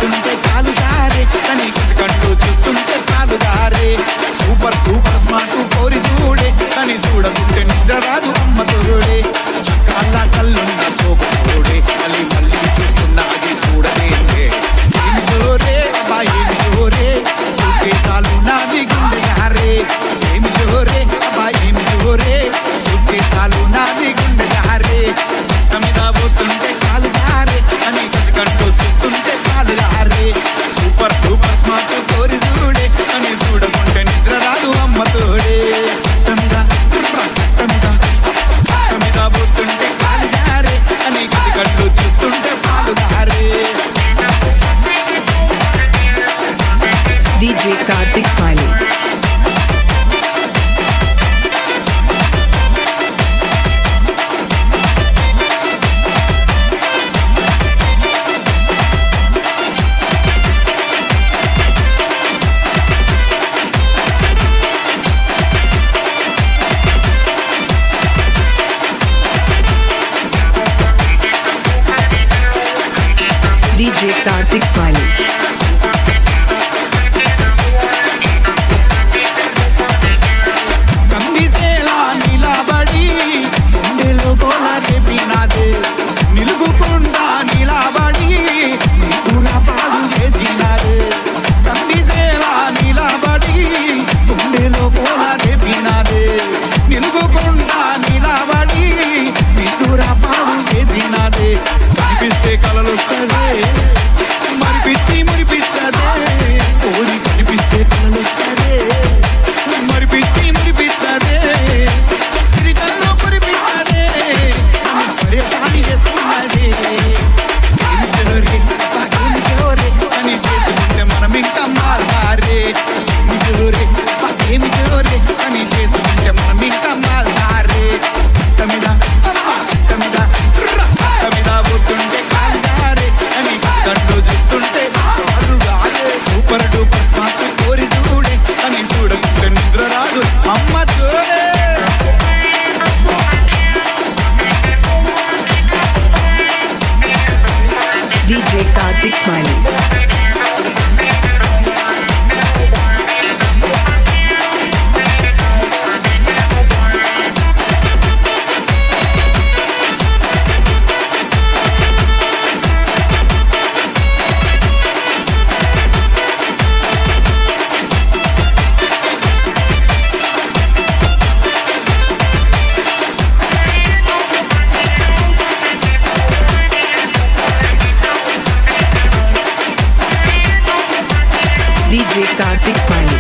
పోతుంటే కాలు జారే కని కంటూ చూస్తుంటే కాలు జారే సూపర్ సూపర్ స్మార్ట్ కోరి చూడే కని చూడకుంటే నిజరాదు అమ్మ తోడే కళ్ళ కళ్ళున్న సోపుడే మళ్ళీ మళ్ళీ చూస్తున్నా అది చూడలేందే ఏమి జోరే అబ్బా ఏమి జోరే చూకే చాలు నాది గుండె జారే ఏమి జోరే అబ్బా ఏమి జోరే చూకే చాలు నాది గుండె జారే మీద పోతుంటే కాలు జారే అని కంటూ చూస్తుంటే కాలు జారే సూపర్ సూపర్ స్మార్ట్ కోరి చూడే అని చూడకుంటే నిద్ర రాదు అమ్మ తోడే మీద పోతుంటే కాలు జారే అని కంటూ చూస్తుంటే కాలు జారే DJ Karthik Smiley. DJ Karthik Smiley. కందితేలా నిలబడి గుండెలో గోల చెప్పినదే నిలుపుకుండా నిలబడి నిలుపులా పాడు చేసినదే కందితేలా నిలబడి గుండెలో గోల చెప్పినదే నిలుపుకుండా నిలబడి నిలుపులా పాడు చేసినదే కనిపిస్తే కలలొస్తదే మరిపిచ్చి మురిపిస్తదే కోరి కనిపిస్తే కలలొస్తదే మరిపిచ్చి మురిపిస్తదే సిరికల్లో మురిపిస్తదే పరేషాని చేస్తున్నదే ఏమి జోరే ఏమి జోరే అని చేసుకుంటే మనం ఇంకా మాల్దారే ఏమి జోరే ఏమి జోరే అని చేసుకుంటే మనం ఇంకా మాల్దారే తమిద తమిద తమిద పోతుంటే కాల్దారే అని కంటూ చూస్తుంటే కాదు గారే సూపర్ డూపర్ స్మార్ట్ కోరి చూడే అని చూడకుంటే నిద్ర రాదు అమ్మ తోడే DJ Karthik Smiley. DJ Karthik Smiley.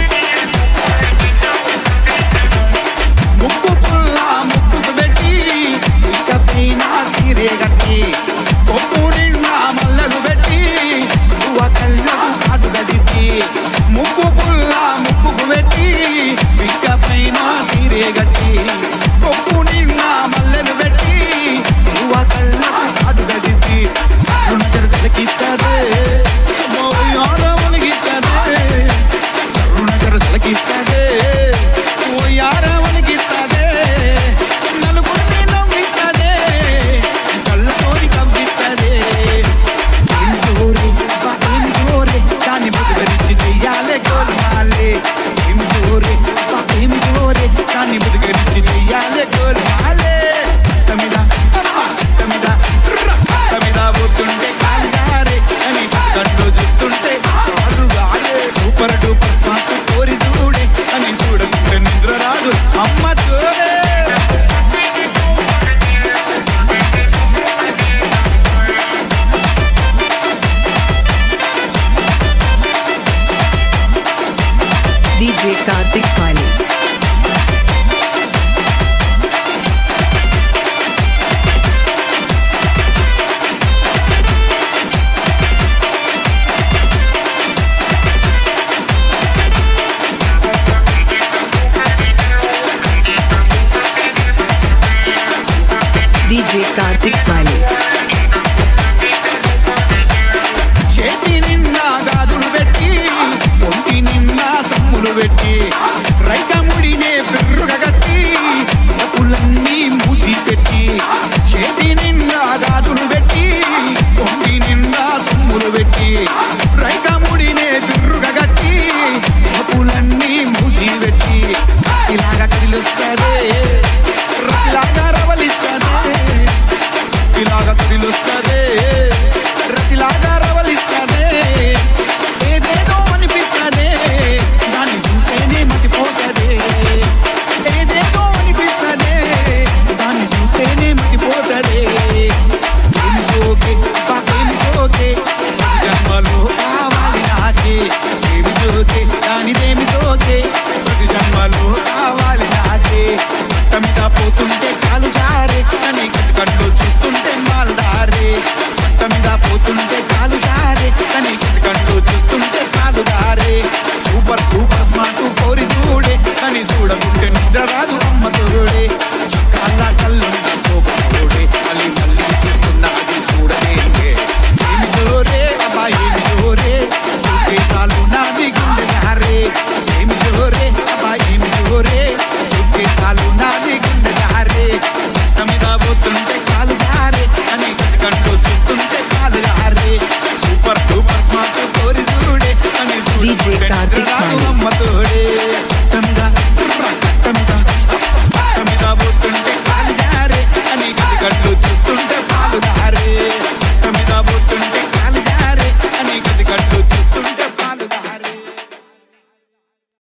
ముక్కు పుల్ల ముక్కుకు పెట్టి ఇకపైన తీరే గట్టి కొప్పు నిండా మల్లలు పెట్టి పువ్వ కళ్ళకు కాటు గదిట్టి ముక్కు పుల్ల ముక్కుకు పెట్టి ఇకపైన తీరే గట్టి కొప్పు నిండా మల్లలు పెట్టి పువ్వ కళ్ళకు కాటు గదిట్టి రుణజర జలకిస్తదే ఒలిగిస్తదే రుణజర జలకిస్తదే ఓ యార ఒలిగిస్తదే నలుగురిని నవ్విస్తదే కళ్ళతోని కవ్విస్తదే ఏం జోరే దాన్ని ముదుగరించి చెయ్యాలే గోల్మాలే ఏం జోరే దాన్ని ముదుగరించి చెయ్యాలే గోల్మాలే తమిద తమిద తమిద పోతుంటే కాల్దారే అని కంటూ చూస్తుంటే కాదు గాలే సూపర్ డూపర్ స్మార్ట్ కోరి చూడే అని చూడకుంటే నిద్ర రాదు అమ్మ తోడే DJ Karthik Smiley. DJ Karthik Smiley. చేతి నిండా గాజులు పెట్టి ఒంటి నిండా సమ్ములు పెట్టి రైకముడినే బిర్రుగా కట్టి పులన్నీ మూసి పెట్టి చేతి నిండా గాజులు పెట్టి ఒంటి నిండా సమ్ములు పెట్టి తోడే కాళ్ళ